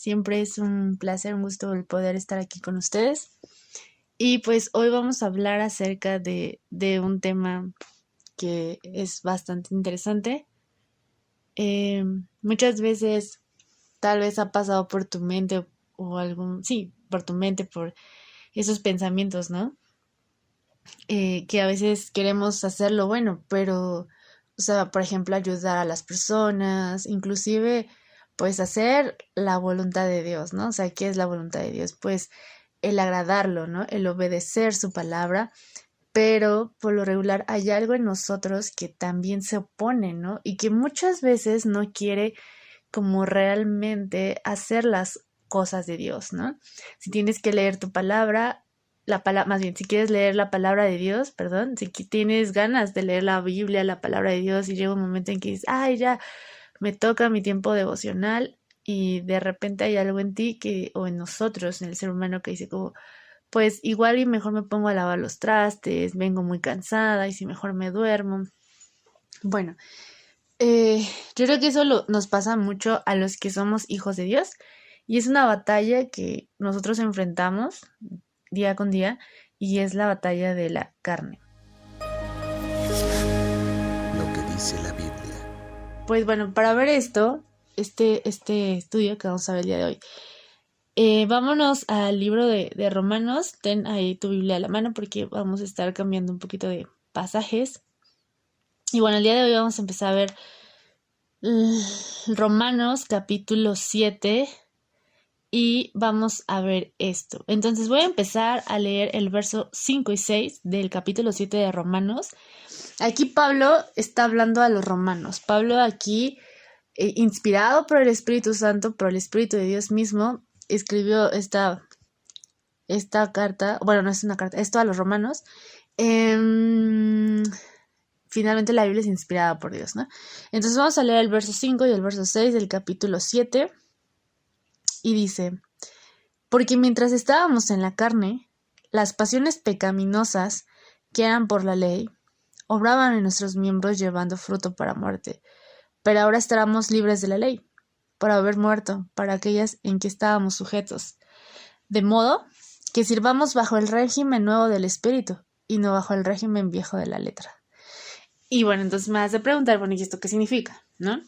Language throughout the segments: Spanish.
Siempre es un placer, un gusto el poder estar aquí con ustedes. Y pues hoy vamos a hablar acerca de un tema que es bastante interesante. Muchas veces tal vez ha pasado por tu mente por tu mente, por esos pensamientos, ¿no? Que a veces queremos hacerlo bueno, pero, o sea, por ejemplo, ayudar a las personas, inclusive, pues hacer la voluntad de Dios, ¿no? O sea, ¿qué es la voluntad de Dios? Pues el agradarlo, ¿no? El obedecer su palabra, pero por lo regular hay algo en nosotros que también se opone, ¿no? Y que muchas veces no quiere como realmente hacer las cosas de Dios, ¿no? Si tienes que leer tu palabra, más bien, si quieres leer la palabra de Dios, perdón, si tienes ganas de leer la Biblia, la palabra de Dios, y llega un momento en que dices, ay, ya, me toca mi tiempo devocional, y de repente hay algo en ti o en nosotros, en el ser humano, que dice como, pues igual y mejor me pongo a lavar los trastes, vengo muy cansada, y si mejor me duermo. Bueno, yo creo que nos pasa mucho a los que somos hijos de Dios y es una batalla que nosotros enfrentamos día con día y es la batalla de la carne. Lo que dice la Biblia. Pues bueno, para ver esto, este estudio que vamos a ver el día de hoy, vámonos al libro de Romanos. Ten ahí tu Biblia a la mano porque vamos a estar cambiando un poquito de pasajes. Y bueno, el día de hoy vamos a empezar a ver Romanos capítulo 7 y vamos a ver esto. Entonces voy a empezar a leer el verso 5 y 6 del capítulo 7 de Romanos. Aquí Pablo está hablando a los romanos. Pablo aquí, inspirado por el Espíritu Santo, por el Espíritu de Dios mismo, escribió esta carta. Bueno, no es una carta, esto a los romanos. Finalmente la Biblia es inspirada por Dios, ¿no? Entonces vamos a leer el verso 5 y el verso 6 del capítulo 7 y dice: porque mientras estábamos en la carne, las pasiones pecaminosas que eran por la ley obraban en nuestros miembros llevando fruto para muerte. Pero ahora estábamos libres de la ley, por haber muerto para aquellas en que estábamos sujetos. De modo que sirvamos bajo el régimen nuevo del Espíritu y no bajo el régimen viejo de la letra. Y bueno, entonces me has de preguntar, bueno, ¿y esto qué significa? ¿No?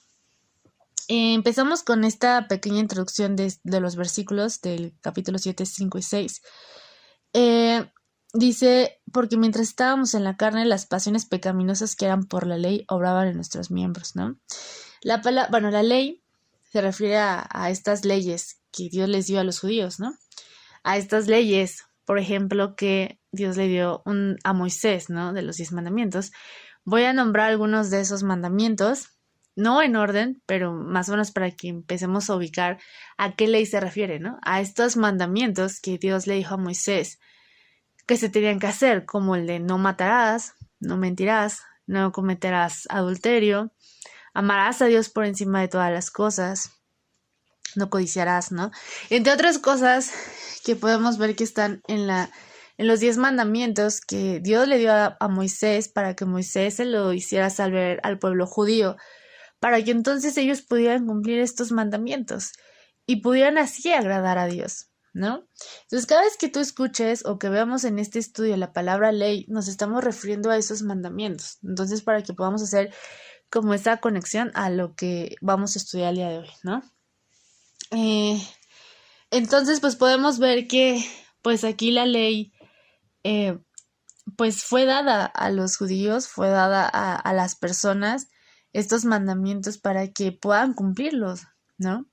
Empezamos con esta pequeña introducción de los versículos del capítulo 7, 5 y 6. Dice, porque mientras estábamos en la carne, las pasiones pecaminosas que eran por la ley obraban en nuestros miembros, ¿no? La ley se refiere a estas leyes que Dios les dio a los judíos, ¿no? A estas leyes, por ejemplo, que Dios le dio a Moisés, ¿no? De los 10 mandamientos. Voy a nombrar algunos de esos mandamientos, no en orden, pero más o menos para que empecemos a ubicar a qué ley se refiere, ¿no? A estos mandamientos que Dios le dijo a Moisés que se tenían que hacer, como el de no matarás, no mentirás, no cometerás adulterio, amarás a Dios por encima de todas las cosas, no codiciarás, ¿no? Entre otras cosas que podemos ver que están en los 10 mandamientos que Dios le dio a Moisés para que Moisés se lo hiciera saber al pueblo judío, para que entonces ellos pudieran cumplir estos mandamientos y pudieran así agradar a Dios, ¿no? Entonces, cada vez que tú escuches o que veamos en este estudio la palabra ley, nos estamos refiriendo a esos mandamientos. Entonces, para que podamos hacer como esta conexión a lo que vamos a estudiar el día de hoy, ¿no? Entonces, pues podemos ver que, pues aquí la ley, pues fue dada a los judíos, fue dada a las personas, estos mandamientos para que puedan cumplirlos, ¿no?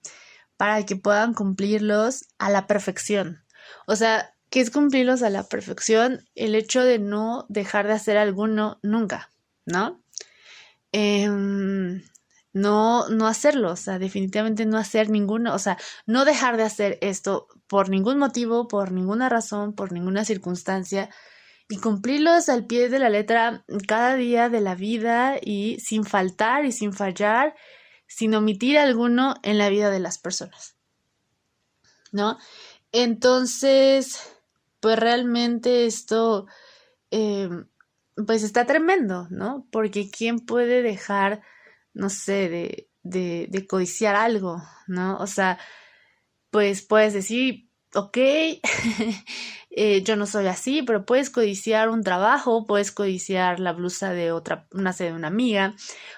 Para que puedan cumplirlos a la perfección. O sea, ¿qué es cumplirlos a la perfección? El hecho de no dejar de hacer alguno nunca, ¿no? No hacerlo, o sea, definitivamente no hacer ninguno, o sea, no dejar de hacer esto por ningún motivo, por ninguna razón, por ninguna circunstancia, y cumplirlos al pie de la letra cada día de la vida y sin faltar y sin fallar, sin omitir alguno en la vida de las personas, ¿no? Entonces, pues realmente esto, pues está tremendo, ¿no? Porque ¿quién puede dejar, no sé, de codiciar algo, ¿no? O sea, pues puedes decir, ok, yo no soy así, pero puedes codiciar un trabajo, puedes codiciar la blusa de otra, no sé, de una amiga,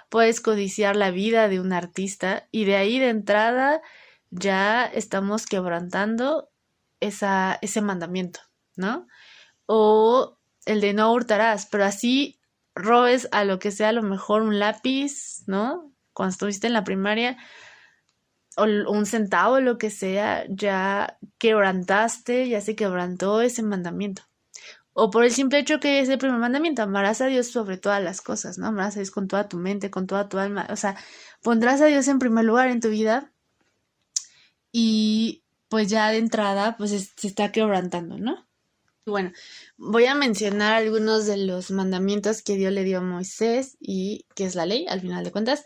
puedes codiciar la vida de un artista y de ahí de entrada ya estamos quebrantando ese mandamiento, ¿no? O el de no hurtarás, pero así robes a lo que sea, a lo mejor un lápiz, ¿no? Cuando estuviste en la primaria, o un centavo, lo que sea, ya quebrantaste, ya se quebrantó ese mandamiento. O por el simple hecho que es el primer mandamiento, amarás a Dios sobre todas las cosas, ¿no? Amarás a Dios con toda tu mente, con toda tu alma. O sea, pondrás a Dios en primer lugar en tu vida y pues ya de entrada pues se está quebrantando, ¿no? Bueno, voy a mencionar algunos de los mandamientos que Dios le dio a Moisés y que es la ley, al final de cuentas.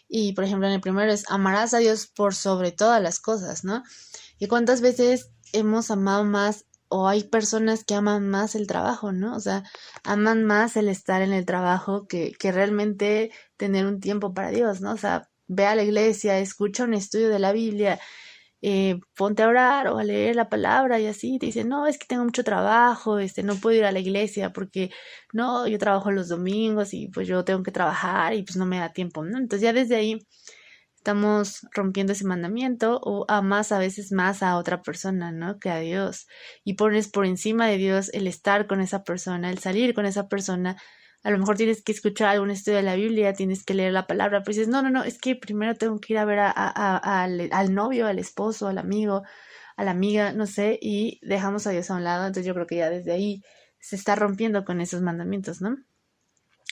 Y, por ejemplo, en el primero es amarás a Dios por sobre todas las cosas, ¿no? ¿Y cuántas veces hemos amado más o hay personas que aman más el trabajo, ¿no? O sea, aman más el estar en el trabajo que realmente tener un tiempo para Dios, ¿no? O sea, ve a la iglesia, escucha un estudio de la Biblia, ponte a orar o a leer la palabra y así, te dicen, no, es que tengo mucho trabajo, no puedo ir a la iglesia porque, no, yo trabajo los domingos y pues yo tengo que trabajar y pues no me da tiempo, ¿no? Entonces ya desde ahí estamos rompiendo ese mandamiento o amas a veces más a otra persona, ¿no? Que a Dios. Y pones por encima de Dios el estar con esa persona, el salir con esa persona. A lo mejor tienes que escuchar algún estudio de la Biblia, tienes que leer la palabra, pero dices, no, es que primero tengo que ir a ver al novio, al esposo, al amigo, a la amiga, no sé, y dejamos a Dios a un lado. Entonces yo creo que ya desde ahí se está rompiendo con esos mandamientos, ¿no?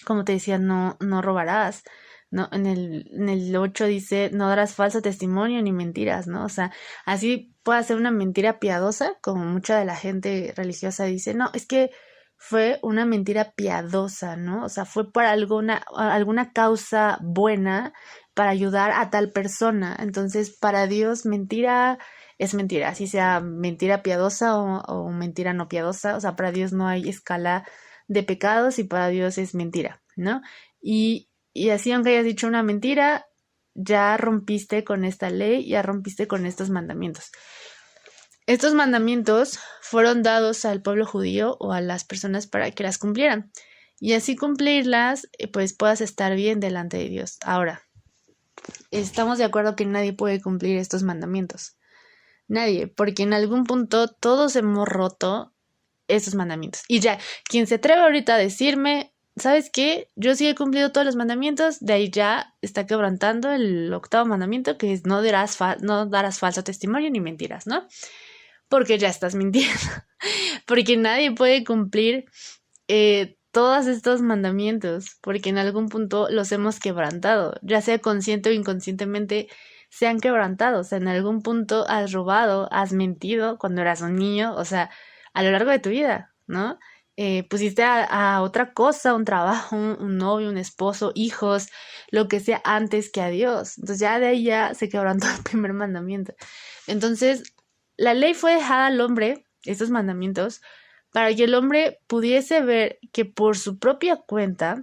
Como te decía, no robarás, ¿no? En el 8 dice, no darás falso testimonio ni mentiras, ¿no? O sea, así puede ser una mentira piadosa, como mucha de la gente religiosa dice, no, es que fue una mentira piadosa, ¿no? O sea, fue para alguna causa buena, para ayudar a tal persona. Entonces, para Dios, mentira es mentira, así sea mentira piadosa o mentira no piadosa. O sea, para Dios no hay escala de pecados y para Dios es mentira, ¿no? Y así, aunque hayas dicho una mentira, ya rompiste con esta ley, ya rompiste con estos mandamientos. Estos mandamientos fueron dados al pueblo judío o a las personas para que las cumplieran. Y así cumplirlas, pues puedas estar bien delante de Dios. Ahora, estamos de acuerdo que nadie puede cumplir estos mandamientos. Nadie, porque en algún punto todos hemos roto estos mandamientos. Y ya, quien se atreve ahorita a decirme, ¿sabes qué? Yo sí he cumplido todos los mandamientos, de ahí ya está quebrantando el 8º mandamiento, que es no darás falso testimonio ni mentiras, ¿no? Porque ya estás mintiendo. Porque nadie puede cumplir todos estos mandamientos, porque en algún punto los hemos quebrantado, ya sea consciente o inconscientemente se han quebrantado. O sea, en algún punto has robado, has mentido cuando eras un niño, o sea, a lo largo de tu vida, ¿no? Pusiste a otra cosa, un trabajo, un novio, un esposo, hijos, lo que sea antes que a Dios. Entonces ya de ahí ya se quebrantó el primer mandamiento. Entonces, la ley fue dejada al hombre, estos mandamientos, para que el hombre pudiese ver que por su propia cuenta,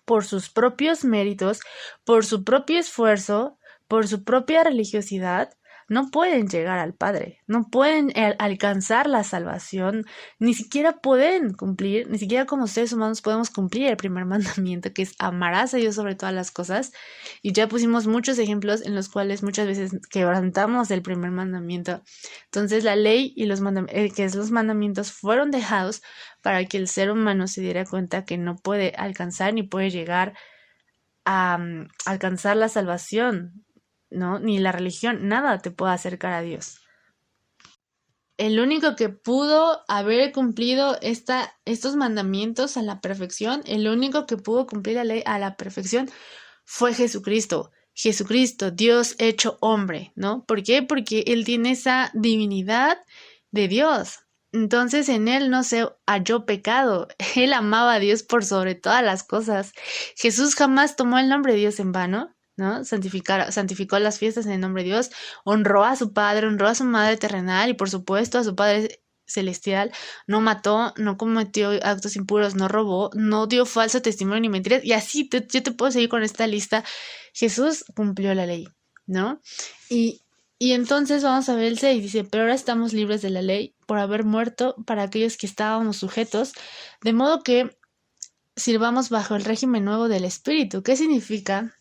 por sus propios méritos, por su propio esfuerzo, por su propia religiosidad, no pueden llegar al Padre, no pueden alcanzar la salvación, ni siquiera pueden cumplir, ni siquiera como seres humanos podemos cumplir el primer mandamiento, que es amarás a Dios sobre todas las cosas. Y ya pusimos muchos ejemplos en los cuales muchas veces quebrantamos el primer mandamiento. Entonces la ley y los mandamientos fueron dejados para que el ser humano se diera cuenta que no puede alcanzar ni puede llegar a alcanzar la salvación, ¿no? Ni la religión, nada te puede acercar a Dios. El único que pudo haber cumplido estos mandamientos a la perfección, el único que pudo cumplir la ley a la perfección fue Jesucristo. Jesucristo, Dios hecho hombre, ¿no? ¿Por qué? Porque Él tiene esa divinidad de Dios. Entonces en Él no se halló pecado. Él amaba a Dios por sobre todas las cosas. Jesús jamás tomó el nombre de Dios en vano, ¿no? Santificó las fiestas en el nombre de Dios, honró a su padre, honró a su madre terrenal y por supuesto a su padre celestial, no mató, no cometió actos impuros, no robó, no dio falso testimonio ni mentiras, y así yo te puedo seguir con esta lista. Jesús cumplió la ley, ¿no? Y Y entonces vamos a ver el 6, dice, pero ahora estamos libres de la ley por haber muerto para aquellos que estábamos sujetos, de modo que sirvamos bajo el régimen nuevo del Espíritu. ¿Qué significa?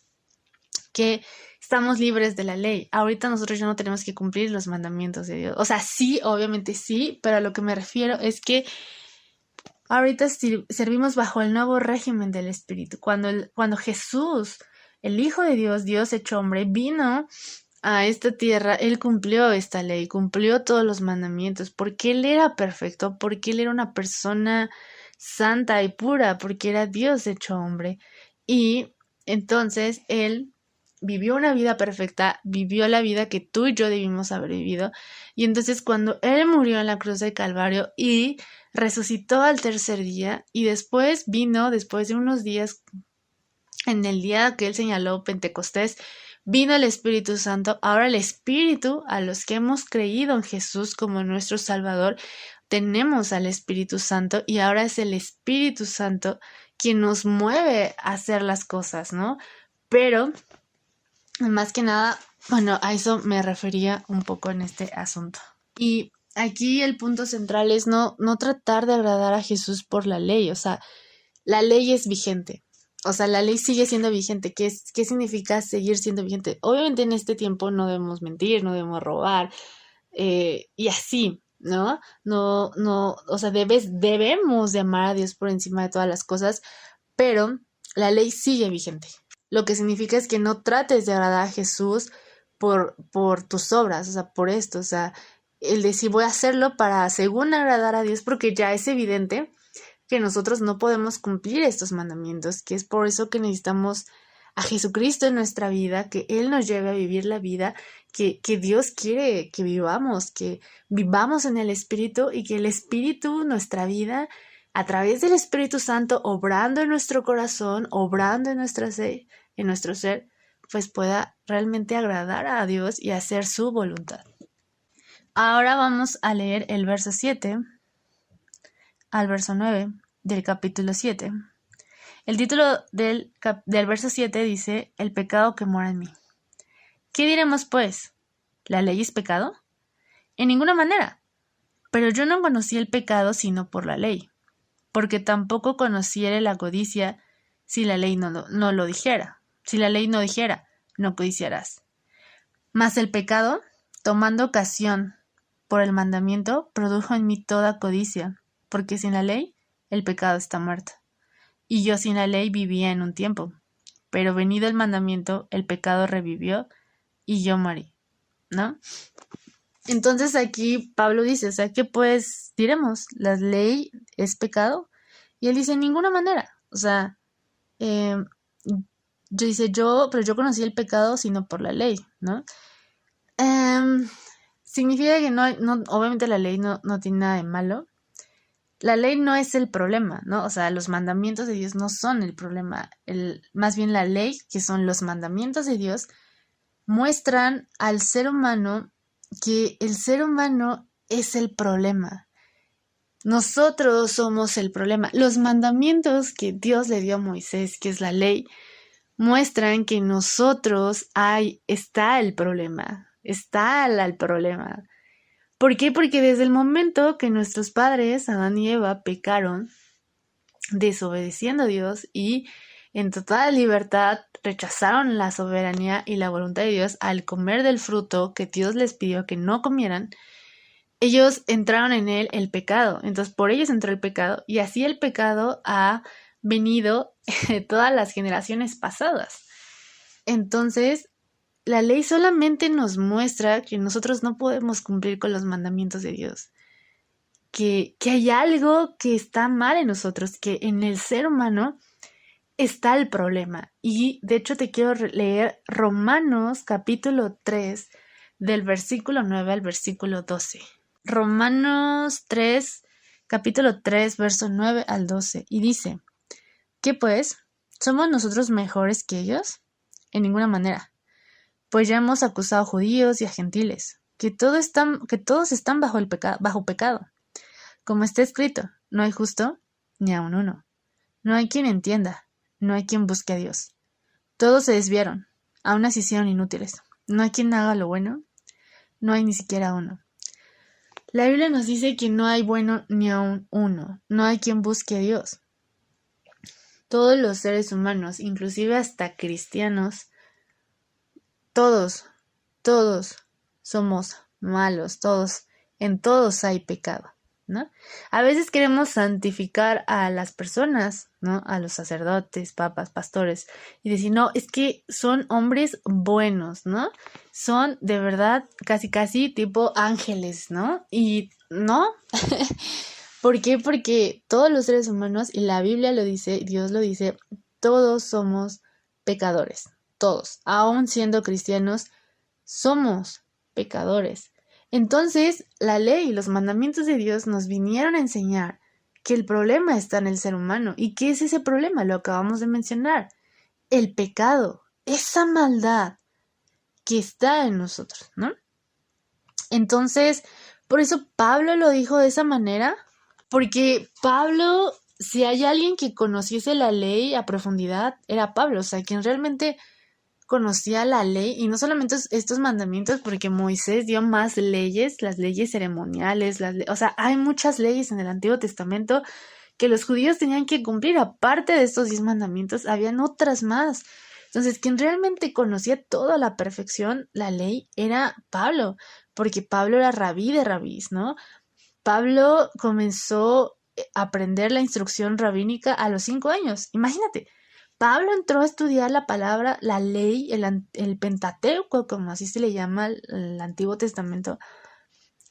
Que estamos libres de la ley. Ahorita nosotros ya no tenemos que cumplir los mandamientos de Dios. O sea, sí, obviamente sí, pero a lo que me refiero es que ahorita servimos bajo el nuevo régimen del Espíritu. Cuando Jesús, el Hijo de Dios, Dios hecho hombre, vino a esta tierra, Él cumplió esta ley, cumplió todos los mandamientos, porque Él era perfecto, porque Él era una persona santa y pura, porque era Dios hecho hombre. Y entonces Él vivió una vida perfecta, vivió la vida que tú y yo debimos haber vivido. Y entonces cuando Él murió en la cruz del Calvario y resucitó al tercer día, y después vino, después de unos días, en el día que Él señaló, Pentecostés, vino el Espíritu Santo. Ahora el Espíritu, a los que hemos creído en Jesús como nuestro Salvador, tenemos al Espíritu Santo, y ahora es el Espíritu Santo quien nos mueve a hacer las cosas, ¿no? Pero, más que nada, bueno, a eso me refería un poco en este asunto. Y aquí el punto central es no tratar de agradar a Jesús por la ley. O sea, la ley es vigente. O sea, la ley sigue siendo vigente. ¿Qué significa seguir siendo vigente? Obviamente en este tiempo no debemos mentir, no debemos robar, y así, ¿no? O sea, debemos de amar a Dios por encima de todas las cosas, pero la ley sigue vigente. Lo que significa es que no trates de agradar a Jesús por tus obras, o sea, por esto, o sea, el decir voy a hacerlo para según agradar a Dios, porque ya es evidente que nosotros no podemos cumplir estos mandamientos, que es por eso que necesitamos a Jesucristo en nuestra vida, que Él nos lleve a vivir la vida que Dios quiere que vivamos en el Espíritu, y que el Espíritu, nuestra vida, a través del Espíritu Santo, obrando en nuestro corazón, obrando en nuestro ser, pues pueda realmente agradar a Dios y hacer su voluntad. Ahora vamos a leer el verso 7 al verso 9 del capítulo 7. El título del verso 7 dice, el pecado que mora en mí. ¿Qué diremos pues? ¿La ley es pecado? En ninguna manera. Pero yo no conocí el pecado sino por la ley, porque tampoco conociera la codicia si la ley no lo dijera. Si la ley no dijera, no codiciarás. Mas el pecado, tomando ocasión por el mandamiento, produjo en mí toda codicia, porque sin la ley el pecado está muerto. Y yo sin la ley vivía en un tiempo, pero venido el mandamiento, el pecado revivió y yo morí, ¿no? Entonces aquí Pablo dice, o sea, ¿qué pues diremos? ¿La ley es pecado? Y él dice, en ninguna manera. O sea, pero yo conocí el pecado sino por la ley, ¿no? Significa que no, obviamente la ley no tiene nada de malo. La ley no es el problema, ¿no? O sea, los mandamientos de Dios no son el problema. Más bien la ley, que son los mandamientos de Dios, muestran al ser humano que el ser humano es el problema. Nosotros somos el problema. Los mandamientos que Dios le dio a Moisés, que es la ley, muestran que en nosotros está el problema. Está el problema. ¿Por qué? Porque desde el momento que nuestros padres, Adán y Eva, pecaron, desobedeciendo a Dios y en total libertad rechazaron la soberanía y la voluntad de Dios al comer del fruto que Dios les pidió que no comieran, ellos entraron en él el pecado. Entonces por ellos entró el pecado, y así el pecado ha venido de todas las generaciones pasadas. Entonces la ley solamente nos muestra que nosotros no podemos cumplir con los mandamientos de Dios, que hay algo que está mal en nosotros, que en el ser humano está el problema. Y de hecho te quiero leer Romanos capítulo 3 del versículo 9 al versículo 12. Romanos 3, capítulo 3, verso 9 al 12. Y dice, ¿qué pues? ¿Somos nosotros mejores que ellos? En ninguna manera. Pues ya hemos acusado a judíos y a gentiles, que todos están bajo pecado. Como está escrito, no hay justo ni aun uno. No hay quien entienda, no hay quien busque a Dios. Todos se desviaron, aún se hicieron inútiles. No hay quien haga lo bueno, No hay ni siquiera uno. La Biblia nos dice que no hay bueno ni aun uno. No hay quien busque a Dios. Todos los seres humanos, inclusive hasta cristianos, todos somos malos, en todos hay pecado, ¿no? A veces queremos santificar a las personas, ¿no? A los sacerdotes, papas, pastores, y decir, no, es que son hombres buenos, ¿no? Son de verdad casi tipo ángeles, ¿no? Y no. ¿Por qué? Porque todos los seres humanos, y la Biblia lo dice, Dios lo dice, todos somos pecadores, todos, aun siendo cristianos, somos pecadores. Entonces, la ley y los mandamientos de Dios nos vinieron a enseñar que el problema está en el ser humano. ¿Y qué es ese problema? Lo acabamos de mencionar. El pecado, esa maldad que está en nosotros, ¿no? Entonces, por eso Pablo lo dijo de esa manera, porque Pablo, si hay alguien que conociese la ley a profundidad, era Pablo, o sea, quien realmente conocía la ley, y no solamente estos mandamientos, porque Moisés dio más leyes, las leyes ceremoniales, o sea, hay muchas leyes en el Antiguo Testamento que los judíos tenían que cumplir. Aparte de estos 10 mandamientos, habían otras más. Entonces, quien realmente conocía toda la perfección, la ley, era Pablo, porque Pablo era rabí de rabís, ¿no? Pablo comenzó a aprender la instrucción rabínica a los 5 años. Imagínate, Pablo entró a estudiar la palabra, la ley, el Pentateuco, como así se le llama el Antiguo Testamento,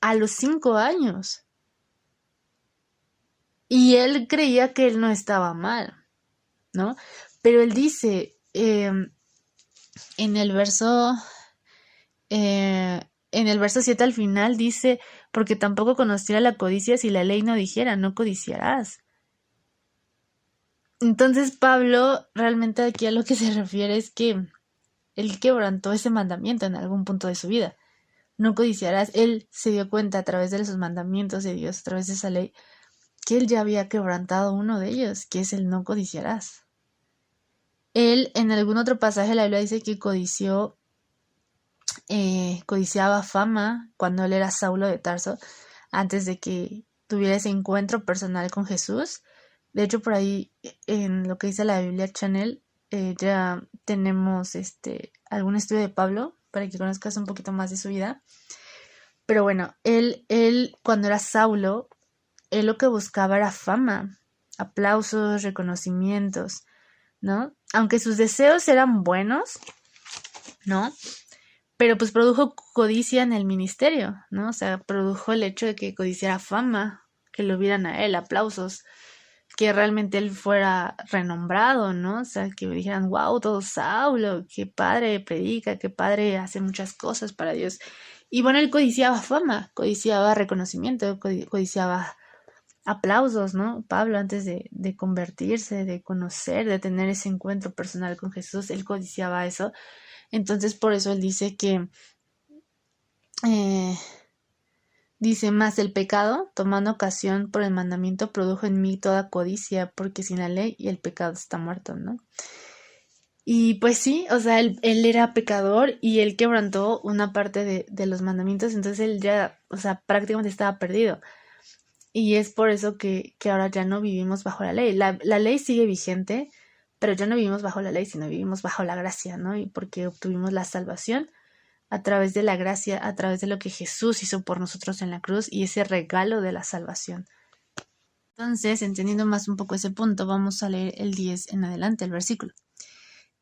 a los 5 años. Y él creía que él no estaba mal, ¿no? Pero él dice en el verso 7 al final dice, porque tampoco conociera la codicia si la ley no dijera, no codiciarás. Entonces Pablo realmente aquí a lo que se refiere es que él quebrantó ese mandamiento en algún punto de su vida. No codiciarás. Él se dio cuenta a través de esos mandamientos de Dios, a través de esa ley, que él ya había quebrantado uno de ellos, que es el no codiciarás. Él en algún otro pasaje de la Biblia dice que codiciaba fama cuando él era Saulo de Tarso, antes de que tuviera ese encuentro personal con Jesús. De hecho, por ahí, en lo que dice la Biblia Channel, ya tenemos algún estudio de Pablo para que conozcas un poquito más de su vida. Pero bueno, él cuando era Saulo, él lo que buscaba era fama, aplausos, reconocimientos, ¿no? Aunque sus deseos eran buenos, ¿no? Pero pues produjo codicia en el ministerio, ¿no? O sea, produjo el hecho de que codiciara fama, que lo vieran a él, aplausos, que realmente él fuera renombrado, ¿no? O sea, que dijeran, wow, todo Saulo, qué padre predica, qué padre hace muchas cosas para Dios. Y bueno, él codiciaba fama, codiciaba reconocimiento, codiciaba aplausos, ¿no? Pablo, antes de convertirse, de conocer, de tener ese encuentro personal con Jesús, él codiciaba eso. Entonces, por eso él dice que dice, más el pecado, tomando ocasión por el mandamiento, produjo en mí toda codicia, porque sin la ley y el pecado está muerto, ¿no? Y pues sí, o sea, él era pecador y él quebrantó una parte de los mandamientos, entonces él ya, o sea, prácticamente estaba perdido. Y es por eso que ahora ya no vivimos bajo la ley. La ley sigue vigente, pero ya no vivimos bajo la ley, sino vivimos bajo la gracia, ¿no? Y porque obtuvimos la salvación a través de la gracia, a través de lo que Jesús hizo por nosotros en la cruz y ese regalo de la salvación. Entonces, entendiendo más un poco ese punto, vamos a leer el 10 en adelante, el versículo.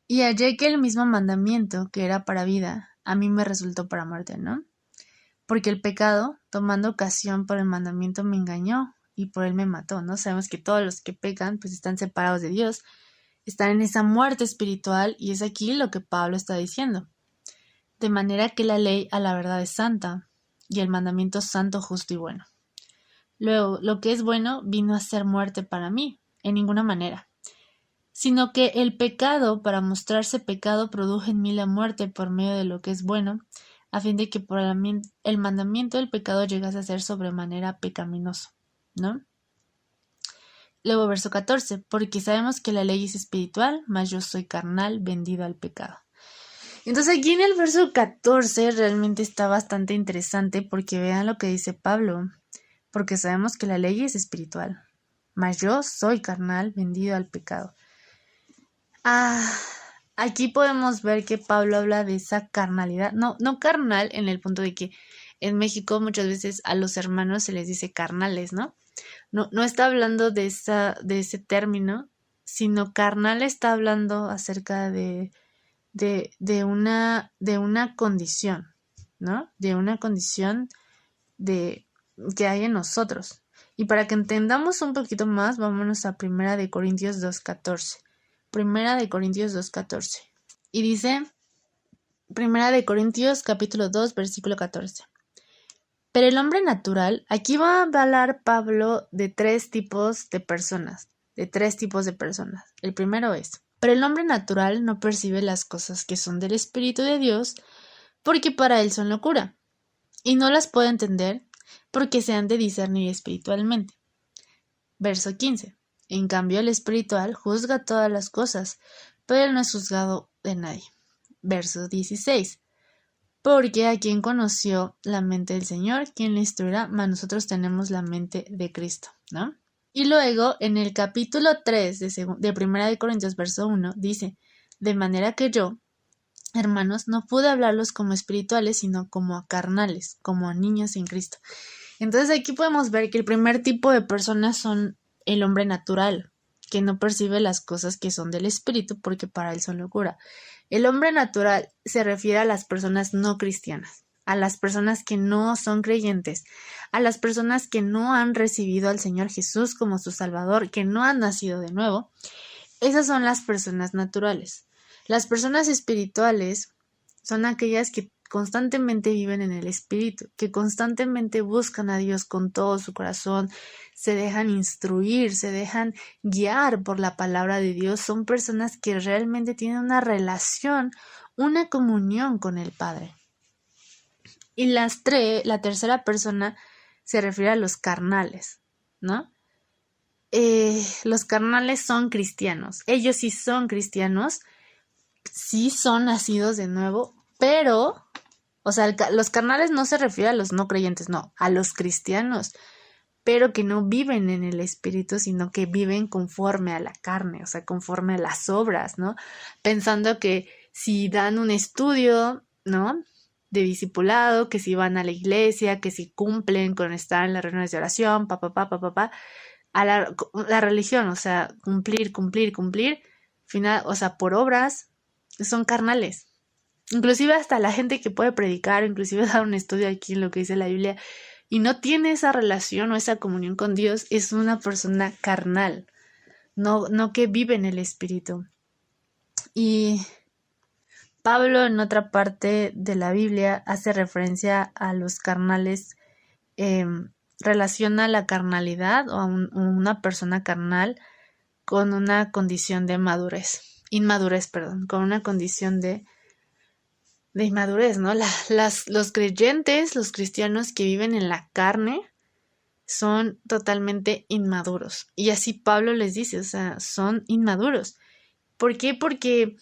Y hallé que el mismo mandamiento que era para vida, a mí me resultó para muerte, ¿no? Porque el pecado, tomando ocasión por el mandamiento, me engañó y por él me mató, ¿no? Sabemos que todos los que pecan, pues están separados de Dios, están en esa muerte espiritual y es aquí lo que Pablo está diciendo. De manera que la ley a la verdad es santa y el mandamiento santo, justo y bueno. Luego, lo que es bueno vino a ser muerte para mí, en ninguna manera, sino que el pecado, para mostrarse pecado, produjo en mí la muerte por medio de lo que es bueno, a fin de que por el mandamiento del pecado llegase a ser sobremanera pecaminoso, ¿no? Luego verso 14, porque sabemos que la ley es espiritual, mas yo soy carnal, vendido al pecado. Entonces aquí en el verso 14 realmente está bastante interesante porque vean lo que dice Pablo, porque sabemos que la ley es espiritual, mas yo soy carnal, vendido al pecado. Aquí podemos ver que Pablo habla de esa carnalidad, no carnal en el punto de que en México muchas veces a los hermanos se les dice carnales, ¿no? No está hablando de ese término, sino carnal está hablando acerca de una condición, ¿no? De una condición que hay en nosotros. Y para que entendamos un poquito más, vámonos a 1 Corintios 2:14. 1 Corintios 2:14. Y dice, 1 Corintios capítulo 2, versículo 14. Pero el hombre natural, aquí va a hablar Pablo de tres tipos de personas. El primero es, pero el hombre natural no percibe las cosas que son del Espíritu de Dios, porque para él son locura, y no las puede entender, porque se han de discernir espiritualmente. Verso 15. En cambio, el espiritual juzga todas las cosas, pero él no es juzgado de nadie. Verso 16. Porque a quien conoció la mente del Señor, quien le instruirá, mas nosotros tenemos la mente de Cristo, ¿no? Y luego, en el capítulo 3 de 1 Corintios, verso 1, dice, de manera que yo, hermanos, no pude hablarlos como espirituales, sino como a carnales, como a niños en Cristo. Entonces aquí podemos ver que el primer tipo de personas son el hombre natural, que no percibe las cosas que son del espíritu porque para él son locura. El hombre natural se refiere a las personas no cristianas, a las personas que no son creyentes, a las personas que no han recibido al Señor Jesús como su Salvador, que no han nacido de nuevo. Esas son las personas naturales. Las personas espirituales son aquellas que constantemente viven en el Espíritu, que constantemente buscan a Dios con todo su corazón, se dejan instruir, se dejan guiar por la palabra de Dios. Son personas que realmente tienen una relación, una comunión con el Padre. Y la tercera persona se refiere a los carnales, ¿no? Los carnales son cristianos. Ellos sí son cristianos, sí son nacidos de nuevo, pero, o sea, los carnales no se refiere a los no creyentes, no, a los cristianos, pero que no viven en el espíritu, sino que viven conforme a la carne, o sea, conforme a las obras, ¿no? Pensando que si dan un estudio, ¿no?, de discipulado, que si van a la iglesia, que si cumplen con estar en las reuniones de oración, a la religión, o sea, cumplir, final, o sea, por obras, son carnales. Inclusive hasta la gente que puede predicar, inclusive dar un estudio aquí en lo que dice la Biblia, y no tiene esa relación o esa comunión con Dios, es una persona carnal, no que vive en el Espíritu. Y Pablo en otra parte de la Biblia hace referencia a los carnales, relaciona la carnalidad o a una persona carnal con una condición de inmadurez, con una condición de inmadurez, ¿no? Los creyentes, los cristianos que viven en la carne son totalmente inmaduros. Y así Pablo les dice, o sea, son inmaduros. ¿Por qué? Porque,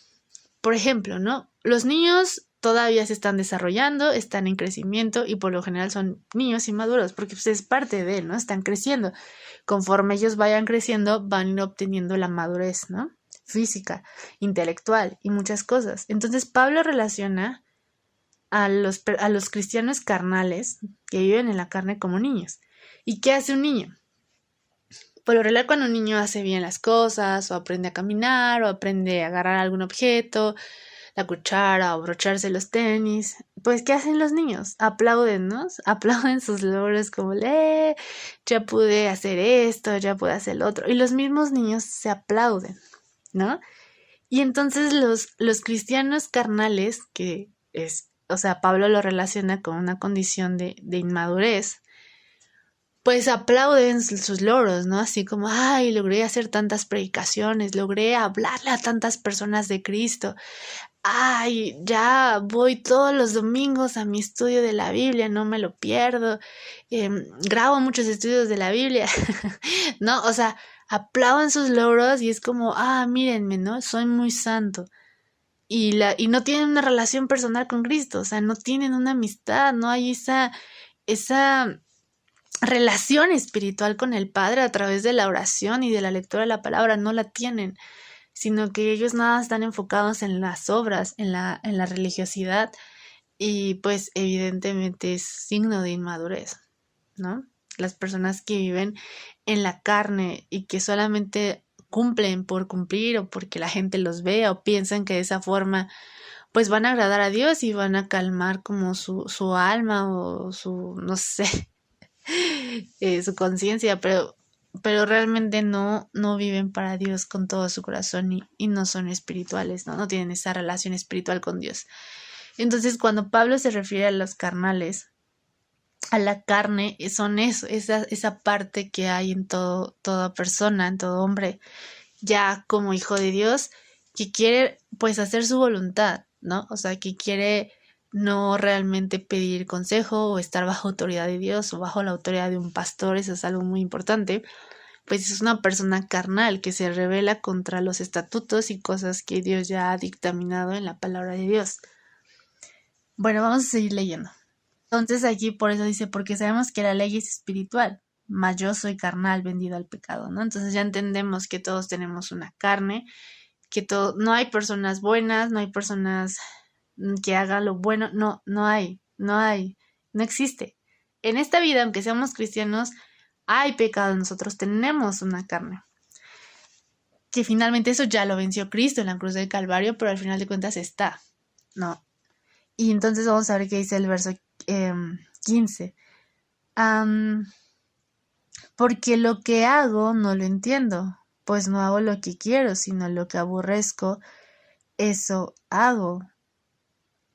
por ejemplo, ¿no?, los niños todavía se están desarrollando, están en crecimiento y por lo general son niños inmaduros porque pues, es parte de, ¿no? Están creciendo. Conforme ellos vayan creciendo, van obteniendo la madurez, ¿no?, física, intelectual y muchas cosas. Entonces Pablo relaciona a los cristianos carnales que viven en la carne como niños. ¿Y qué hace un niño? Por lo regular, cuando un niño hace bien las cosas, o aprende a caminar, o aprende a agarrar algún objeto, la cuchara, o brocharse los tenis, pues ¿qué hacen los niños? Aplauden, ¿no? Aplauden sus logros como, ya pude hacer esto, ya pude hacer lo otro. Y los mismos niños se aplauden, ¿no? Y entonces los cristianos carnales, que es, o sea, Pablo lo relaciona con una condición de inmadurez, pues aplauden sus logros, ¿no? Así como, ay, logré hacer tantas predicaciones, logré hablarle a tantas personas de Cristo, ay, ya voy todos los domingos a mi estudio de la Biblia, no me lo pierdo, grabo muchos estudios de la Biblia, ¿no? O sea, aplauden sus logros y es como, mírenme, ¿no? Soy muy santo. y no tienen una relación personal con Cristo, o sea, no tienen una amistad, no hay esa relación espiritual con el Padre a través de la oración y de la lectura de la palabra, no la tienen, sino que ellos nada están enfocados en las obras, en la religiosidad, y pues evidentemente es signo de inmadurez, ¿no? Las personas que viven en la carne y que solamente cumplen por cumplir o porque la gente los vea o piensan que de esa forma pues van a agradar a Dios y van a calmar como su alma o su, no sé, su conciencia, pero realmente no viven para Dios con todo su corazón y no son espirituales, ¿no? No tienen esa relación espiritual con Dios. Entonces, cuando Pablo se refiere a los carnales, a la carne, son eso, esa parte que hay en toda persona, en todo hombre, ya como hijo de Dios, que quiere pues hacer su voluntad, ¿no? O sea, que quiere no realmente pedir consejo o estar bajo autoridad de Dios o bajo la autoridad de un pastor, eso es algo muy importante, pues es una persona carnal que se rebela contra los estatutos y cosas que Dios ya ha dictaminado en la palabra de Dios. Bueno, vamos a seguir leyendo. Entonces aquí por eso dice, porque sabemos que la ley es espiritual, mas yo soy carnal, vendido al pecado, ¿no? Entonces ya entendemos que todos tenemos una carne, que no hay personas buenas, no hay personas que hagan lo bueno, no hay, no existe. En esta vida, aunque seamos cristianos, hay pecado en nosotros, tenemos una carne. Que finalmente eso ya lo venció Cristo en la cruz del Calvario, pero al final de cuentas está, ¿no? Y entonces vamos a ver qué dice el verso 15. Porque lo que hago no lo entiendo, pues no hago lo que quiero, sino lo que aborrezco, eso hago.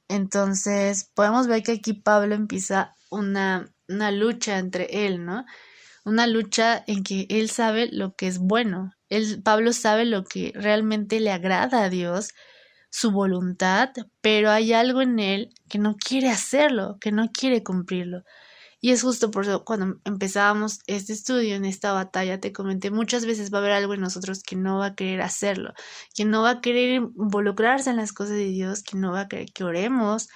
Entonces podemos ver que aquí Pablo empieza una lucha entre él, ¿no? Una lucha en que él sabe lo que es bueno. Pablo sabe lo que realmente le agrada a Dios, su voluntad, pero hay algo en él que no quiere hacerlo, que no quiere cumplirlo. Y es justo por eso cuando empezábamos este estudio, en esta batalla, te comenté, muchas veces va a haber algo en nosotros que no va a querer hacerlo, que no va a querer involucrarse en las cosas de Dios, que no va a querer que oremos,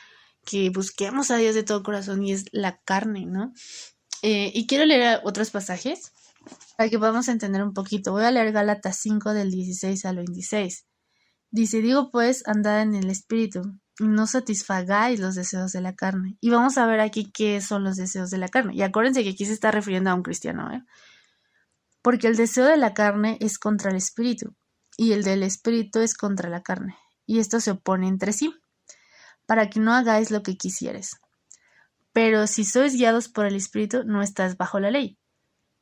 que busquemos a Dios de todo corazón, y es la carne, ¿no? Y quiero leer otros pasajes para que podamos entender un poquito. Voy a leer Gálatas 5 del 16 al 26. Dice, digo pues, andad en el Espíritu, y no satisfagáis los deseos de la carne. Y vamos a ver aquí qué son los deseos de la carne. Y acuérdense que aquí se está refiriendo a un cristiano, ¿eh? Porque el deseo de la carne es contra el Espíritu, y el del Espíritu es contra la carne. Y esto se opone entre sí, para que no hagáis lo que quisieres. Pero si sois guiados por el Espíritu, no estás bajo la ley.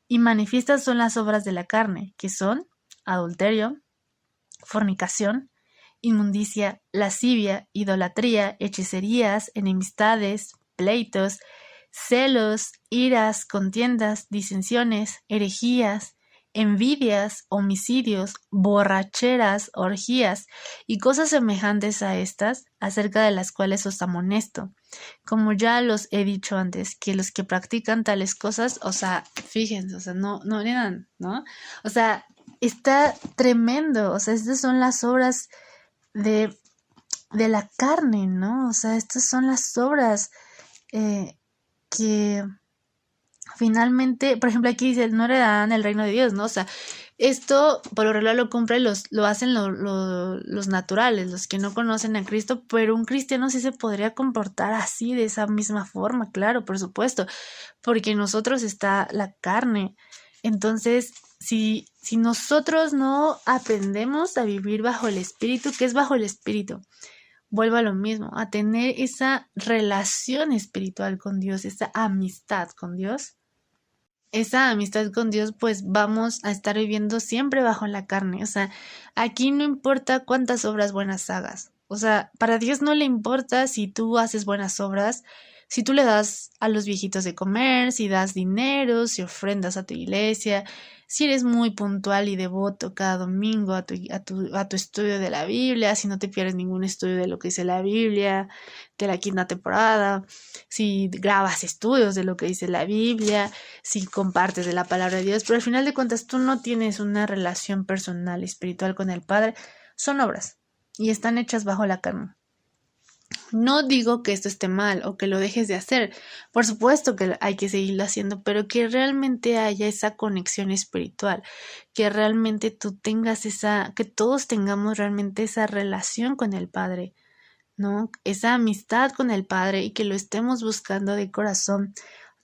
Y manifiestas son las obras de la carne, que son adulterio, fornicación, inmundicia, lascivia, idolatría, hechicerías, enemistades, pleitos, celos, iras, contiendas, disensiones, herejías, envidias, homicidios, borracheras, orgías y cosas semejantes a estas, acerca de las cuales os amonesto, como ya los he dicho antes, que los que practican tales cosas, o sea, fíjense, o sea, no eran, ¿no? O sea, está tremendo, o sea, estas son las obras de la carne, ¿no? O sea, estas son las obras que finalmente, por ejemplo, aquí dice, no heredarán el reino de Dios, ¿no? O sea, esto por lo regular lo hacen los naturales, los que no conocen a Cristo, pero un cristiano sí se podría comportar así, de esa misma forma, claro, por supuesto, porque en nosotros está la carne. Entonces, si nosotros no aprendemos a vivir bajo el Espíritu, ¿qué es bajo el Espíritu? Vuelvo a lo mismo, a tener esa relación espiritual con Dios, esa amistad con Dios. Esa amistad con Dios, pues vamos a estar viviendo siempre bajo la carne. O sea, aquí no importa cuántas obras buenas hagas. O sea, para Dios no le importa si tú haces buenas obras, si tú le das a los viejitos de comer, si das dinero, si ofrendas a tu iglesia, si eres muy puntual y devoto cada domingo a tu estudio de la Biblia, si no te pierdes ningún estudio de lo que dice la Biblia, de la quinta temporada, si grabas estudios de lo que dice la Biblia, si compartes de la palabra de Dios, pero al final de cuentas tú no tienes una relación personal, espiritual con el Padre, son obras. y están hechas bajo la carne. No digo que esto esté mal o que lo dejes de hacer. Por supuesto que hay que seguirlo haciendo, pero que realmente haya esa conexión espiritual, que realmente tú tengas que todos tengamos realmente esa relación con el Padre, ¿no? Esa amistad con el Padre y que lo estemos buscando de corazón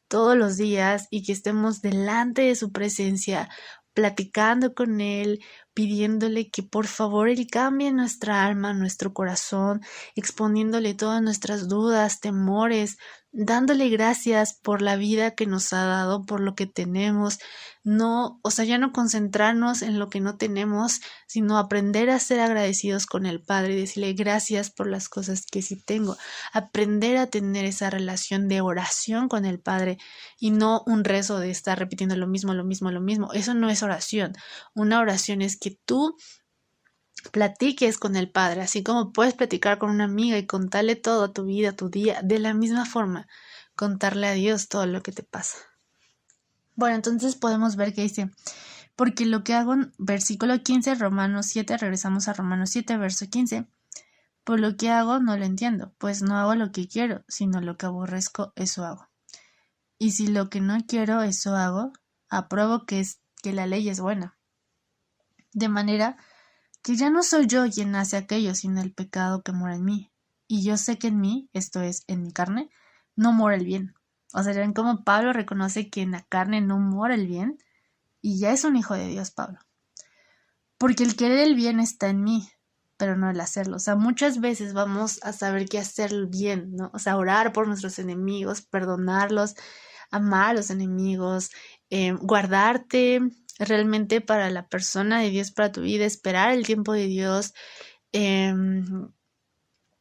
todos los días y que estemos delante de su presencia, platicando con Él, pidiéndole que por favor Él cambie nuestra alma, nuestro corazón, exponiéndole todas nuestras dudas, temores, dándole gracias por la vida que nos ha dado, por lo que tenemos, no, o sea, ya no concentrarnos en lo que no tenemos, sino aprender a ser agradecidos con el Padre y decirle gracias por las cosas que sí tengo, aprender a tener esa relación de oración con el Padre y no un rezo de estar repitiendo lo mismo, lo mismo, lo mismo. Eso no es oración. Una oración es que tú platiques con el Padre, así como puedes platicar con una amiga y contarle todo tu vida, tu día, de la misma forma, contarle a Dios todo lo que te pasa. Bueno, entonces podemos ver que dice, porque lo que hago, versículo 15, Romanos 7, regresamos a Romanos 7, verso 15, por lo que hago no lo entiendo, pues no hago lo que quiero, sino lo que aborrezco, eso hago. Y si lo que no quiero, eso hago, apruebo que la ley es buena. De manera que ya no soy yo quien hace aquello, sino el pecado que mora en mí. Y yo sé que en mí, esto es, en mi carne, no mora el bien. O sea, ven cómo Pablo reconoce que en la carne no mora el bien, y ya es un hijo de Dios, Pablo. Porque el querer el bien está en mí, pero no el hacerlo. O sea, muchas veces vamos a saber qué hacer bien, ¿no? O sea, orar por nuestros enemigos, perdonarlos, amar a los enemigos, guardarte realmente para la persona de Dios para tu vida, esperar el tiempo de Dios,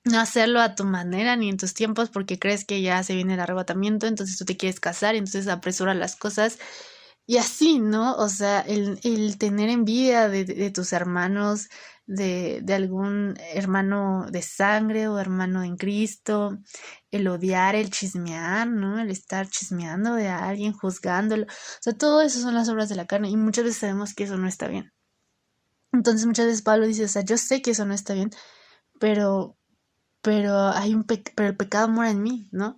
no hacerlo a tu manera ni en tus tiempos porque crees que ya se viene el arrebatamiento, entonces tú te quieres casar y entonces apresura las cosas y así, ¿no? O sea, el tener envidia de tus hermanos, de algún hermano de sangre o hermano en Cristo, el odiar, el chismear, ¿no? El estar chismeando de alguien, juzgándolo. O sea, todo eso son las obras de la carne y muchas veces sabemos que eso no está bien. Entonces muchas veces Pablo dice, o sea, yo sé que eso no está bien, pero pero el pecado mora en mí, ¿no?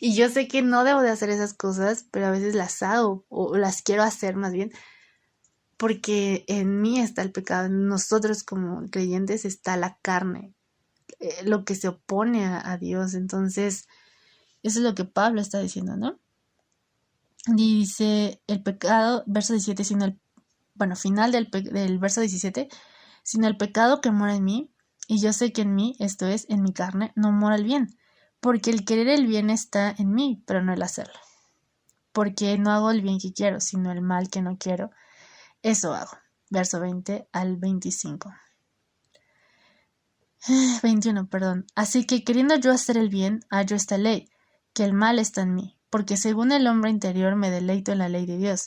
Y yo sé que no debo de hacer esas cosas, pero a veces las hago o las quiero hacer más bien, porque en mí está el pecado, en nosotros como creyentes está la carne, lo que se opone a Dios. Entonces, eso es lo que Pablo está diciendo, ¿no? Y dice el pecado, verso 17, final del verso 17, sino el pecado que mora en mí, y yo sé que en mí, esto es, en mi carne, no mora el bien, porque el querer el bien está en mí, pero no el hacerlo. Porque no hago el bien que quiero, sino el mal que no quiero, eso hago. Verso 20 al 25. 21, perdón. Así que queriendo yo hacer el bien, hallo esta ley, que el mal está en mí, porque según el hombre interior me deleito en la ley de Dios,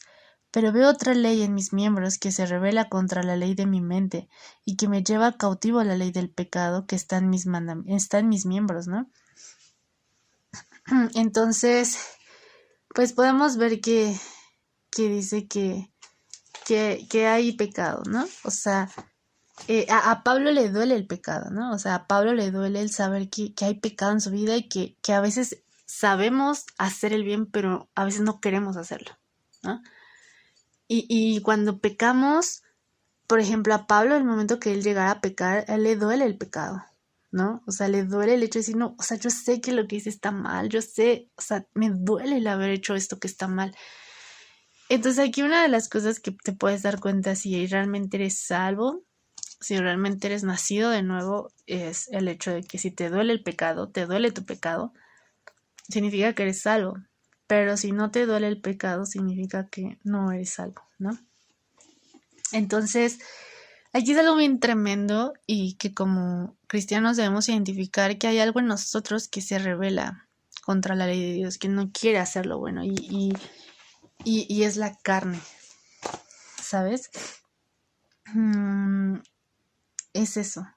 pero veo otra ley en mis miembros que se rebela contra la ley de mi mente y que me lleva cautivo a la ley del pecado que está en mis miembros, ¿no? Entonces, pues podemos ver que dice que hay pecado, ¿no? O sea, a Pablo le duele el pecado, ¿no? O sea, a Pablo le duele el saber que hay pecado en su vida y que a veces sabemos hacer el bien, pero a veces no queremos hacerlo, ¿no? Y cuando pecamos, por ejemplo, a Pablo, el momento que él llegara a pecar, a él le duele el pecado, ¿no? O sea, le duele el hecho de decir, no, o sea, yo sé que lo que hice está mal, yo sé, o sea, me duele el haber hecho esto que está mal. Entonces aquí una de las cosas que te puedes dar cuenta si realmente eres salvo, si realmente eres nacido de nuevo, es el hecho de que si te duele el pecado, te duele tu pecado, significa que eres salvo. Pero si no te duele el pecado, significa que no eres salvo, ¿no? Entonces, aquí es algo bien tremendo y que como cristianos debemos identificar que hay algo en nosotros que se revela contra la ley de Dios, que no quiere hacer lo bueno y es la carne, ¿sabes? Es eso.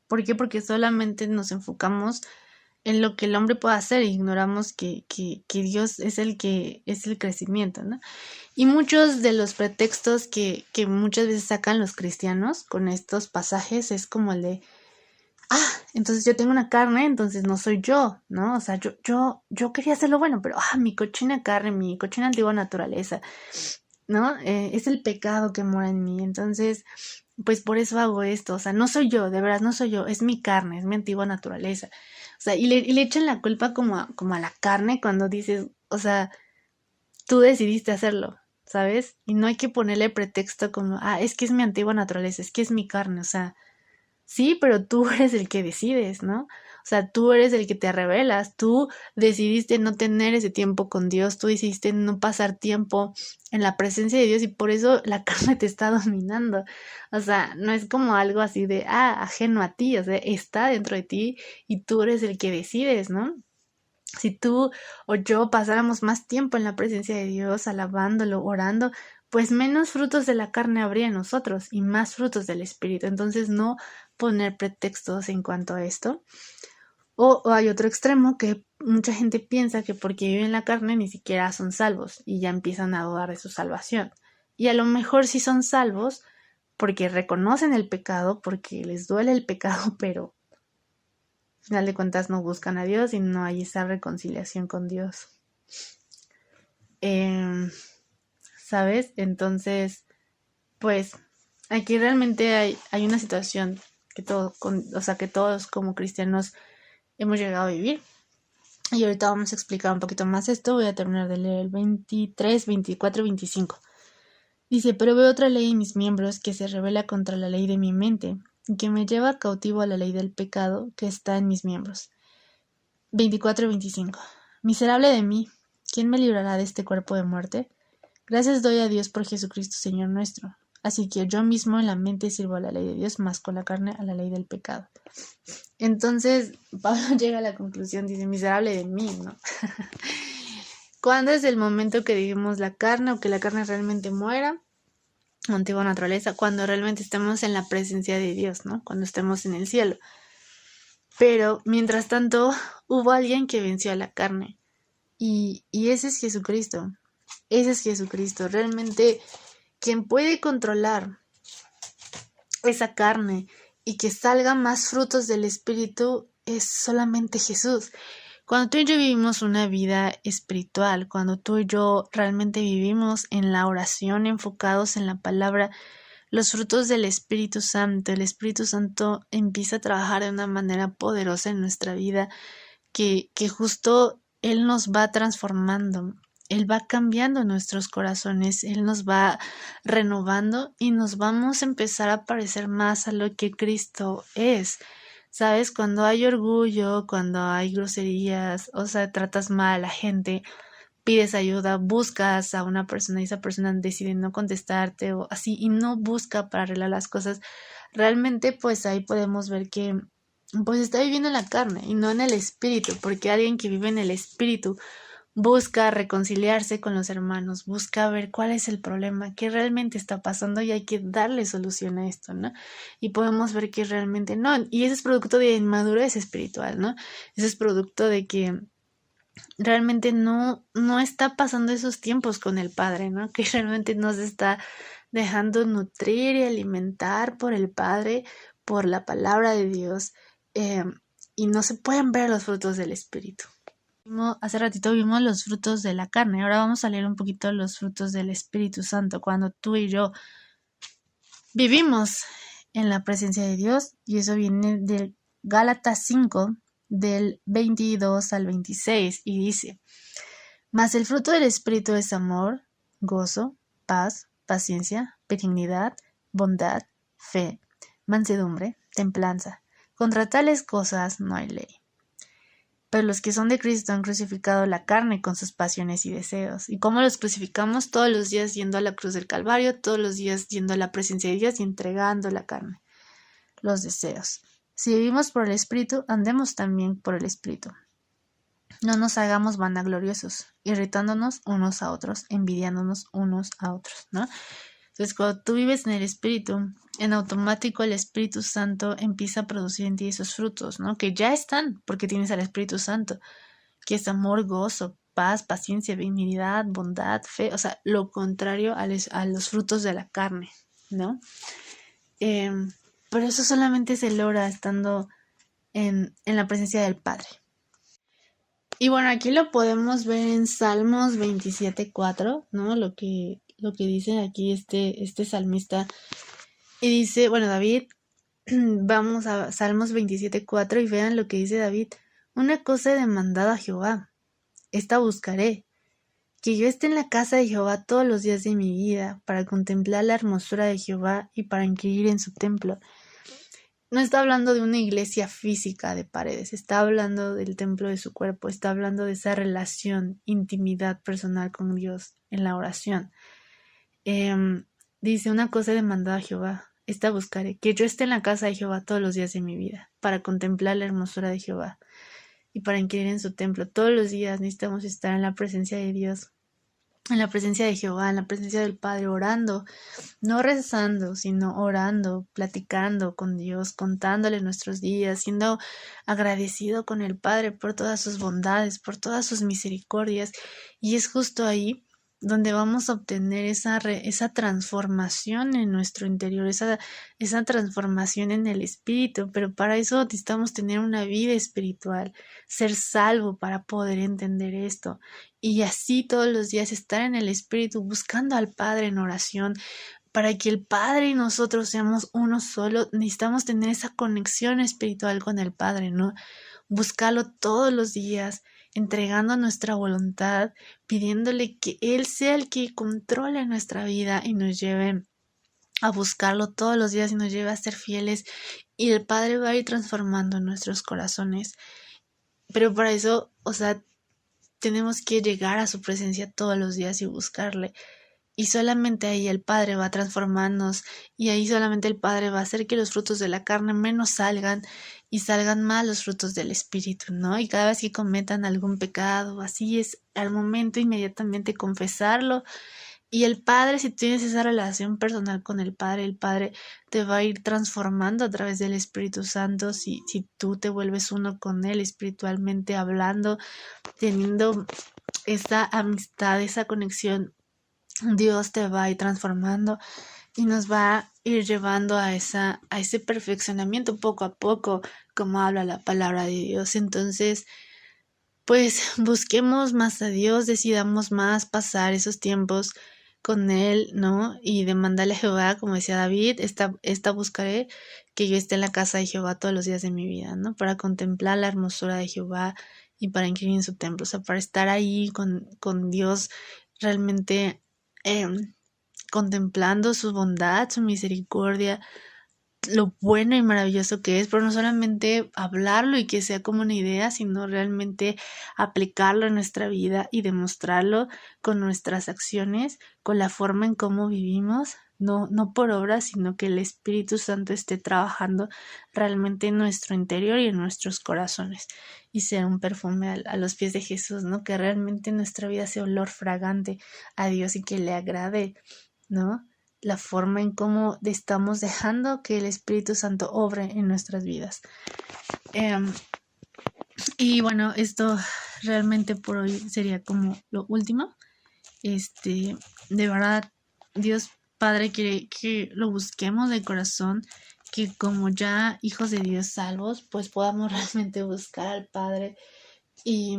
¿Por qué? Porque solamente nos enfocamos en lo que el hombre puede hacer, ignoramos que Dios es el que es el crecimiento, ¿no? Y muchos de los pretextos que muchas veces sacan los cristianos con estos pasajes es como el de, entonces yo tengo una carne, entonces no soy yo, ¿no? O sea, yo quería hacer lo bueno, pero mi cochina carne, mi cochina antigua naturaleza, ¿no? Es el pecado que mora en mí, entonces, pues por eso hago esto, o sea, no soy yo, de verdad no soy yo, es mi carne, es mi antigua naturaleza. O sea, y le echan la culpa como a la carne cuando dices, o sea, tú decidiste hacerlo, ¿sabes? Y no hay que ponerle pretexto como, es que es mi antigua naturaleza, es que es mi carne, o sea, sí, pero tú eres el que decides, ¿no? O sea, tú eres el que te rebelas, tú decidiste no tener ese tiempo con Dios, tú decidiste no pasar tiempo en la presencia de Dios y por eso la carne te está dominando. O sea, no es como algo así de, ajeno a ti, o sea, está dentro de ti y tú eres el que decides, ¿no? Si tú o yo pasáramos más tiempo en la presencia de Dios, alabándolo, orando, pues menos frutos de la carne habría en nosotros y más frutos del Espíritu. Entonces no poner pretextos en cuanto a esto. O hay otro extremo que mucha gente piensa que porque viven en la carne ni siquiera son salvos y ya empiezan a dudar de su salvación. Y a lo mejor sí son salvos porque reconocen el pecado, porque les duele el pecado, pero al final de cuentas no buscan a Dios y no hay esa reconciliación con Dios. ¿Sabes? Entonces, pues aquí realmente hay una situación que que todos como cristianos hemos llegado a vivir. Y ahorita vamos a explicar un poquito más esto. Voy a terminar de leer el 23, 24 y 25. Dice, pero veo otra ley en mis miembros que se rebela contra la ley de mi mente y que me lleva cautivo a la ley del pecado que está en mis miembros. 24 y 25. Miserable de mí, ¿quién me librará de este cuerpo de muerte? Gracias doy a Dios por Jesucristo, Señor nuestro. Así que yo mismo en la mente sirvo a la ley de Dios, más con la carne a la ley del pecado. Entonces, Pablo llega a la conclusión, dice, miserable de mí, ¿no? ¿Cuándo es el momento que dijimos la carne o que la carne realmente muera? Antigua naturaleza, cuando realmente estemos en la presencia de Dios, ¿no? Cuando estemos en el cielo. Pero, mientras tanto, hubo alguien que venció a la carne. Y ese es Jesucristo. Ese es Jesucristo. Realmente, quien puede controlar esa carne y que salgan más frutos del Espíritu es solamente Jesús. Cuando tú y yo vivimos una vida espiritual, cuando tú y yo realmente vivimos en la oración, enfocados en la palabra, los frutos del Espíritu Santo, el Espíritu Santo empieza a trabajar de una manera poderosa en nuestra vida, que justo Él nos va transformando. Él va cambiando nuestros corazones, Él nos va renovando y nos vamos a empezar a parecer más a lo que Cristo es. ¿Sabes? Cuando hay orgullo, cuando hay groserías, o sea, tratas mal a la gente, pides ayuda, buscas a una persona y esa persona decide no contestarte o así y no busca para arreglar las cosas, realmente pues ahí podemos ver que pues está viviendo en la carne y no en el espíritu, porque alguien que vive en el espíritu busca reconciliarse con los hermanos, busca ver cuál es el problema, qué realmente está pasando y hay que darle solución a esto, ¿no? Y podemos ver que realmente no, y eso es producto de inmadurez espiritual, ¿no? Eso es producto de que realmente no está pasando esos tiempos con el Padre, ¿no? Que realmente nos está dejando nutrir y alimentar por el Padre, por la palabra de Dios, y no se pueden ver los frutos del Espíritu. Hace ratito vimos los frutos de la carne, ahora vamos a leer un poquito los frutos del Espíritu Santo, cuando tú y yo vivimos en la presencia de Dios, y eso viene del Gálatas 5, del 22 al 26, y dice, mas el fruto del Espíritu es amor, gozo, paz, paciencia, benignidad, bondad, fe, mansedumbre, templanza. Contra tales cosas no hay ley. Pero los que son de Cristo han crucificado la carne con sus pasiones y deseos. ¿Y cómo los crucificamos? Todos los días yendo a la cruz del Calvario, todos los días yendo a la presencia de Dios y entregando la carne, los deseos. Si vivimos por el Espíritu, andemos también por el Espíritu. No nos hagamos vanagloriosos, irritándonos unos a otros, envidiándonos unos a otros, ¿no? Entonces, cuando tú vives en el Espíritu, en automático el Espíritu Santo empieza a producir en ti esos frutos, ¿no? Que ya están, porque tienes al Espíritu Santo, que es amor, gozo, paz, paciencia, benignidad, bondad, fe, o sea, lo contrario a los frutos de la carne, ¿no? Pero eso solamente se logra estando en la presencia del Padre. Y bueno, aquí lo podemos ver en Salmos 27:4, ¿no? Lo que dice aquí este salmista. Y dice, bueno, David, vamos a Salmos 27:4 y vean lo que dice David. Una cosa he demandado a Jehová, esta buscaré, que yo esté en la casa de Jehová todos los días de mi vida, para contemplar la hermosura de Jehová y para inquirir en su templo. No está hablando de una iglesia física de paredes, está hablando del templo de su cuerpo, está hablando de esa relación, intimidad personal con Dios en la oración. Dice, una cosa he demandado a Jehová, esta buscaré, que yo esté en la casa de Jehová todos los días de mi vida, para contemplar la hermosura de Jehová y para inquirir en su templo. Todos los días necesitamos estar en la presencia de Dios, en la presencia de Jehová, en la presencia del Padre, orando, no rezando, sino orando, platicando con Dios, contándole nuestros días, siendo agradecido con el Padre por todas sus bondades, por todas sus misericordias. Y es justo ahí donde vamos a obtener esa transformación en nuestro interior, esa transformación en el espíritu, pero para eso necesitamos tener una vida espiritual, ser salvo para poder entender esto, y así todos los días estar en el espíritu, buscando al Padre en oración, para que el Padre y nosotros seamos uno solo. Necesitamos tener esa conexión espiritual con el Padre, ¿no? Buscarlo todos los días, entregando nuestra voluntad, pidiéndole que Él sea el que controle nuestra vida y nos lleve a buscarlo todos los días y nos lleve a ser fieles, y el Padre va a ir transformando nuestros corazones. Pero para eso, o sea, tenemos que llegar a su presencia todos los días y buscarle. Y solamente ahí el Padre va a transformarnos, y ahí solamente el Padre va a hacer que los frutos de la carne menos salgan y salgan más los frutos del Espíritu, ¿no? Y cada vez que cometan algún pecado, así es, al momento inmediatamente confesarlo. Y el Padre, si tienes esa relación personal con el Padre te va a ir transformando a través del Espíritu Santo. Si tú te vuelves uno con Él espiritualmente hablando, teniendo esa amistad, esa conexión, Dios te va a ir transformando y nos va a ir llevando a ese perfeccionamiento poco a poco, como habla la palabra de Dios. Entonces, pues busquemos más a Dios, decidamos más pasar esos tiempos con Él, ¿no? Y demandarle a Jehová, como decía David, esta buscaré, que yo esté en la casa de Jehová todos los días de mi vida, ¿no? Para contemplar la hermosura de Jehová y para inquirir en su templo, o sea, para estar ahí con Dios realmente contemplando su bondad, su misericordia, lo bueno y maravilloso que es, pero no solamente hablarlo y que sea como una idea, sino realmente aplicarlo en nuestra vida y demostrarlo con nuestras acciones, con la forma en cómo vivimos, no por obras, sino que el Espíritu Santo esté trabajando realmente en nuestro interior y en nuestros corazones, y sea un perfume a los pies de Jesús, ¿no? Que realmente nuestra vida sea olor fragante a Dios y que le agrade, ¿no? La forma en cómo estamos dejando que el Espíritu Santo obre en nuestras vidas. Y bueno, esto realmente por hoy sería como lo último. De verdad, Dios Padre quiere que lo busquemos de corazón, que como ya hijos de Dios salvos, pues podamos realmente buscar al Padre y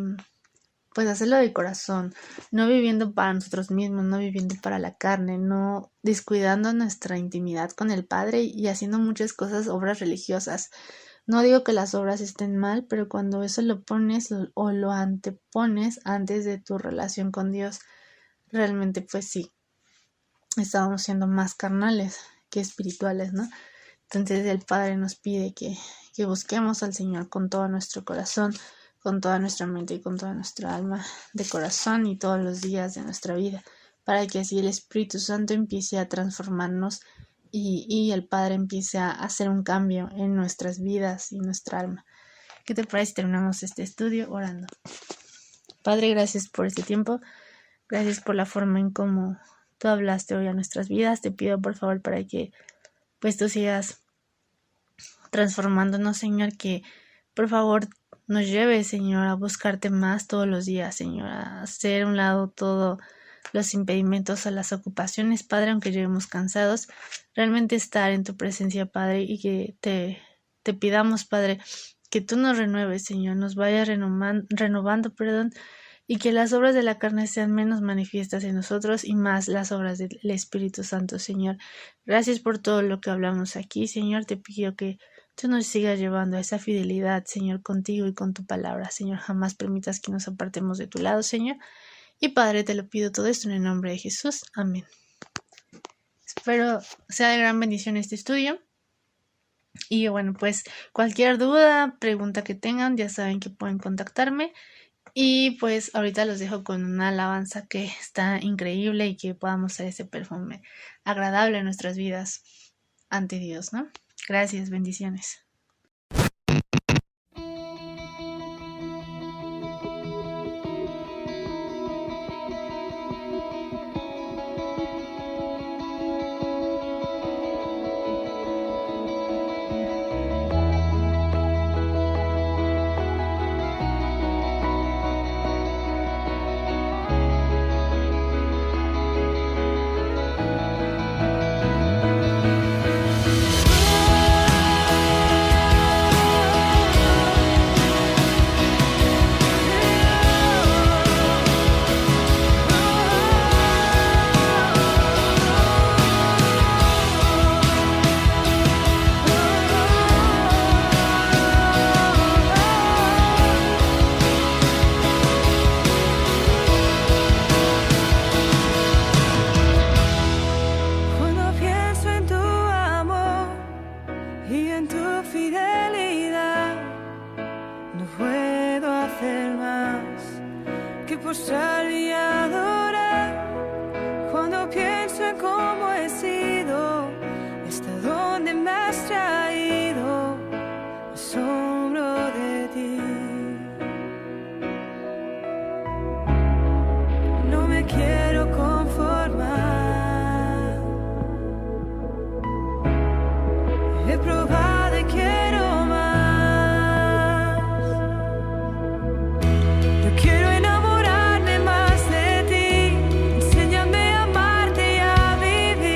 pues hacerlo de corazón, no viviendo para nosotros mismos, no viviendo para la carne, no descuidando nuestra intimidad con el Padre y haciendo muchas cosas, obras religiosas. No digo que las obras estén mal, pero cuando eso lo pones o lo antepones antes de tu relación con Dios, realmente pues sí, estábamos siendo más carnales que espirituales, ¿no? Entonces el Padre nos pide que busquemos al Señor con todo nuestro corazón, con toda nuestra mente y con toda nuestra alma de corazón y todos los días de nuestra vida, para que así el Espíritu Santo empiece a transformarnos y el Padre empiece a hacer un cambio en nuestras vidas y nuestra alma. ¿Qué te parece si terminamos este estudio orando? Padre, gracias por este tiempo, gracias por la forma en cómo tú hablaste hoy a nuestras vidas. Te pido por favor para que pues tú sigas transformándonos, Señor, que por favor nos lleves, Señor, a buscarte más todos los días, Señor, a hacer a un lado todos los impedimentos a las ocupaciones, Padre, aunque lleguemos cansados, realmente estar en tu presencia, Padre, y que te pidamos, Padre, que tú nos renueves, Señor, nos vayas renovando, y que las obras de la carne sean menos manifiestas en nosotros y más las obras del Espíritu Santo, Señor. Gracias por todo lo que hablamos aquí, Señor. Te pido que tú nos sigas llevando a esa fidelidad, Señor, contigo y con tu palabra, Señor. Jamás permitas que nos apartemos de tu lado, Señor. Y Padre, te lo pido todo esto en el nombre de Jesús. Amén. Espero sea de gran bendición este estudio. Y bueno, pues cualquier duda, pregunta que tengan, ya saben que pueden contactarme. Y pues ahorita los dejo con una alabanza que está increíble y que podamos hacer ese perfume agradable en nuestras vidas ante Dios, ¿no? Gracias, bendiciones. Postrar y adorar. Cuando pienso en cómo he sido, hasta dónde me has traído, me asombro de ti. No me quiero conformar. He probado y quiero más. Yo quiero enamorarme más de ti. Enséñame a amarte y a vivir.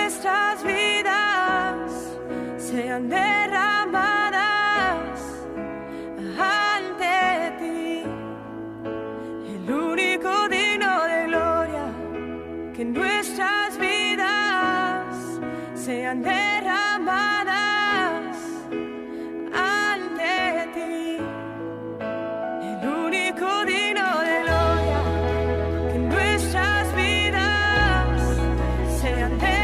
nuestras vidas sean derramadas ante ti, el único digno de gloria, que nuestras vidas sean derramadas ante ti, el único digno de gloria, que nuestras vidas sean derramadas.